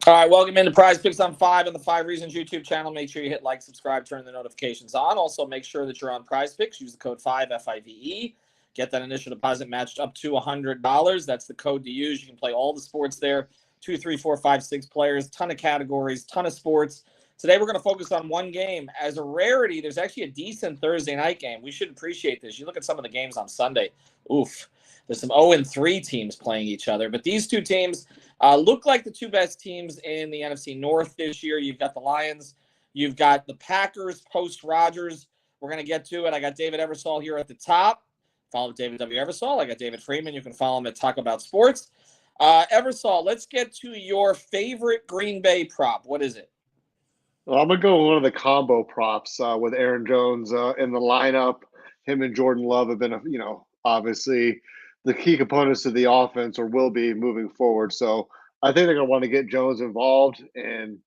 All right, welcome into PrizePicks on 5 on the 5 Reasons YouTube channel. Make sure you hit like, subscribe, turn the notifications on. Also, make sure that you're on PrizePicks. Use the code 5, FIVE. Get that initial deposit matched up to $100. That's the code to use. You can play all the sports there. 2, 3, 4, 5, 6 players, ton of categories, ton of sports. Today, we're going to focus on one game. As a rarity, there's actually a decent Thursday night game. We should appreciate this. You look at some of the games on Sunday. Oof. There's some 0-3 teams playing each other. But these two teams look like the two best teams in the NFC North this year. You've got the Lions. You've got the Packers post-Rodgers. We're going to get to it. I got David Eversole here at the top. Follow David W. Eversole. I got David Freeman. You can follow him at Talk About Sports. Eversole, let's get to your favorite Green Bay prop. What is it? Well, I'm going to go with one of the combo props with Aaron Jones in the lineup. Him and Jordan Love have been, obviously the key components to the offense or will be moving forward. So I think they're going to want to get Jones involved and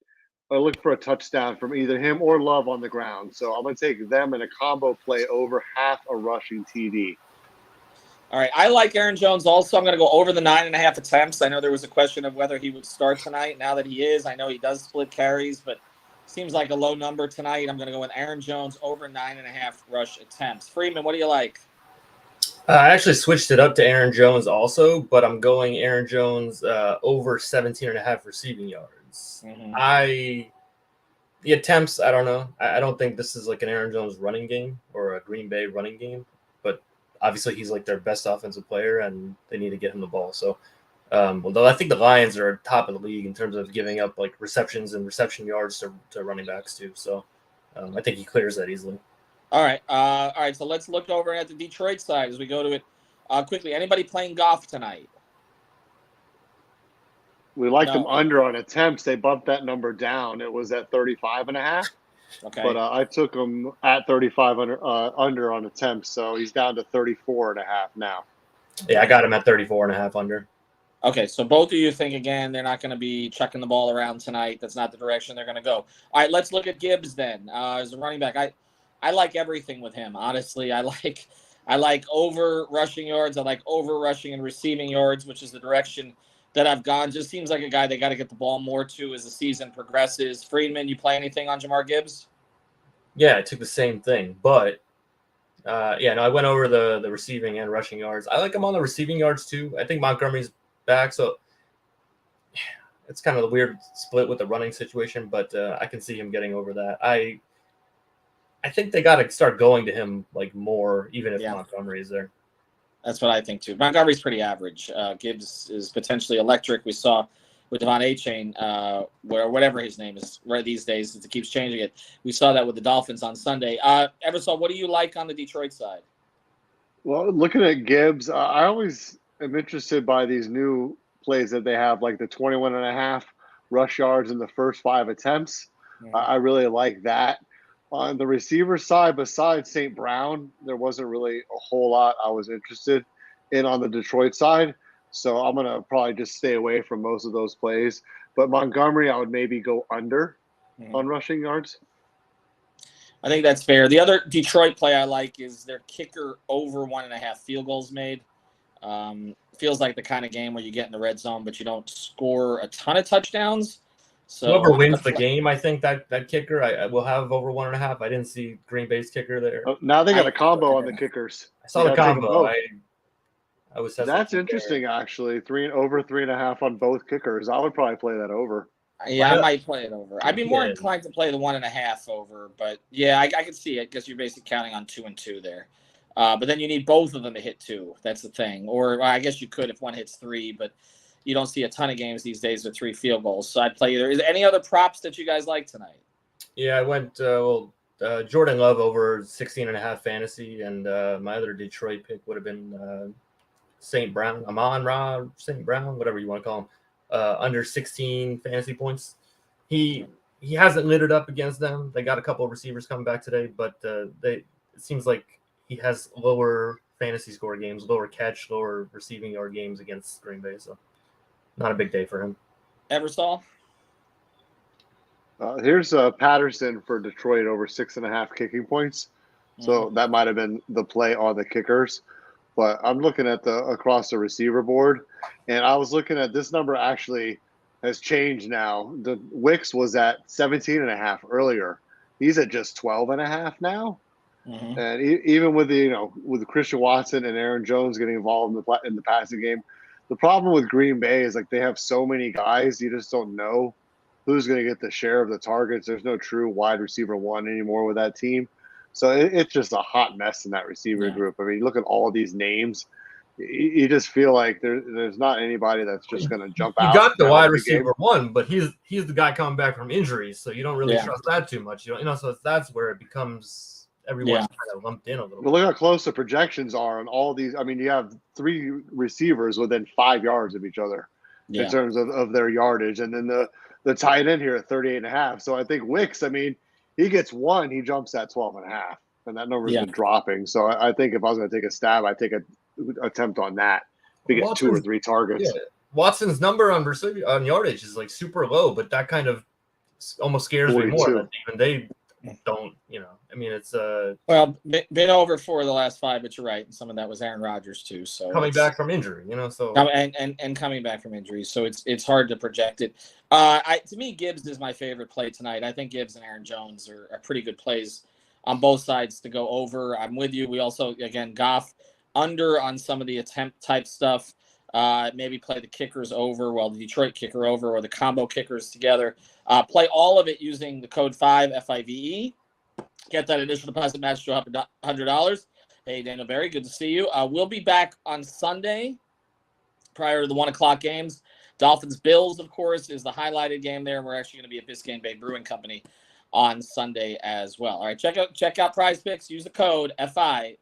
look for a touchdown from either him or Love on the ground. So I'm going to take them in a combo play over half a rushing TD. All right. I like Aaron Jones also. I'm going to go over the 9.5 attempts. I know there was a question of whether he would start tonight. Now that he is, I know he does split carries, but seems like a low number tonight. I'm going to go with Aaron Jones over 9.5 rush attempts. Freeman, what do you like? I actually switched it up to Aaron Jones also, but I'm going Aaron Jones over 17.5 receiving yards. Mm-hmm. The attempts, I don't know. I don't think this is like an Aaron Jones running game or a Green Bay running game, but obviously he's like their best offensive player and they need to get him the ball. So, although I think the Lions are top of the league in terms of giving up like receptions and reception yards to running backs too. So, I think he clears that easily. All right. So let's look over at the Detroit side as we go to it quickly. Anybody playing golf tonight? We like them under on attempts. They bumped that number down. It was at 35.5. Okay. But I took him at 35 under on attempts, so he's down to 34.5 now. Yeah, I got him at 34.5 under. Okay, so both of you think, again, they're not going to be chucking the ball around tonight. That's not the direction they're going to go. All right, let's look at Gibbs then as a running back. I like everything with him. Honestly, I like over rushing yards. I like over rushing and receiving yards, which is the direction that I've gone. Just seems like a guy they got to get the ball more to as the season progresses. Friedman, you play anything on Jamar Gibbs? Yeah, I took the same thing, but I went over the receiving and rushing yards. I like him on the receiving yards too. I think Montgomery's back, so it's kind of a weird split with the running situation, but I can see him getting over that. I think they got to start going to him like more, even if Montgomery is there. That's what I think too. Montgomery's pretty average. Gibbs is potentially electric. We saw with Devon A-Chain, whatever his name is right these days, it keeps changing it. We saw that with the Dolphins on Sunday. Eversole, what do you like on the Detroit side? Well, looking at Gibbs, I always am interested by these new plays that they have, like the 21.5 rush yards in the first 5 attempts. I really like that. On the receiver side, besides St. Brown, there wasn't really a whole lot I was interested in on the Detroit side. So I'm going to probably just stay away from most of those plays. But Montgomery, I would maybe go under on rushing yards. I think that's fair. The other Detroit play I like is their kicker over 1.5 field goals made. Feels like the kind of game where you get in the red zone, but you don't score a ton of touchdowns. So whoever wins the game, I think that kicker, I will have over 1.5. I didn't see Green Bay's kicker there. Oh, now they got a combo on the kickers. I saw the combo. I was That's interesting, actually. Over 3.5 on both kickers. I would probably play that over. Yeah, I might play it over. I'd be more inclined to play the 1.5 over, but yeah, I can see it because you're basically counting on 2 and 2 there. But then you need both of them to hit 2. That's the thing. Or I guess you could if one hits 3, but you don't see a ton of games these days with 3 field goals. So I'd play either. Is there any other props that you guys like tonight? Yeah, I went Jordan Love over 16.5 fantasy, and my other Detroit pick would have been St. Brown, Amon-Ra, St. Brown, whatever you want to call him, under 16 fantasy points. He hasn't lit it up against them. They got a couple of receivers coming back today, but it seems like he has lower fantasy score games, lower catch, lower receiving yard games against Green Bay. So not a big day for him. Eversole? Here's Patterson for Detroit over 6.5 kicking points. So that might have been the play on the kickers. But I'm looking at across the receiver board, and I was looking at this number actually has changed now. The Wicks was at 17.5 earlier. He's at just 12.5 now. Mm-hmm. And even with with Christian Watson and Aaron Jones getting involved in the passing game, the problem with Green Bay is like they have so many guys, you just don't know who's going to get the share of the targets. There's no true wide receiver one anymore with that team. So it's just a hot mess in that receiver group. I mean, look at all these names. You just feel like there's not anybody that's just going to jump out. You got the wide receiver one, but he's the guy coming back from injuries, so you don't really trust that too much. So that's where it becomes everyone's kind of lumped in a little bit. But look how close the projections are on all these. I mean, you have 3 receivers within 5 yards of each other in terms of their yardage, and then the tight end here at 38.5. So I think Wicks, I mean, he gets one, he jumps at 12.5, and that number's been dropping. So I think if I was going to take a stab, I'd take a attempt on that to get 2 or 3 targets. Yeah. Watson's number on yardage is like super low, but that kind of almost scares 42. Me more that even they don't, I mean, it's well, been over 4 of the last 5, but you're right, and some of that was Aaron Rodgers too. So coming back from injury, so and coming back from injury, so it's hard to project it. To me, Gibbs is my favorite play tonight. I think Gibbs and Aaron Jones are pretty good plays on both sides to go over. I'm with you. We also, again, Goff under on some of the attempt type stuff. Maybe play the kickers over, the Detroit kicker over, or the combo kickers together. Play all of it using the code 5 FIVE. Get that initial deposit match to $100. Hey, Daniel Berry, good to see you. We'll be back on Sunday prior to the 1:00 games. Dolphins Bills, of course, is the highlighted game there, and we're actually going to be at Biscayne Bay Brewing Company on Sunday as well. All right, check out PrizePicks. Use the code FIVE.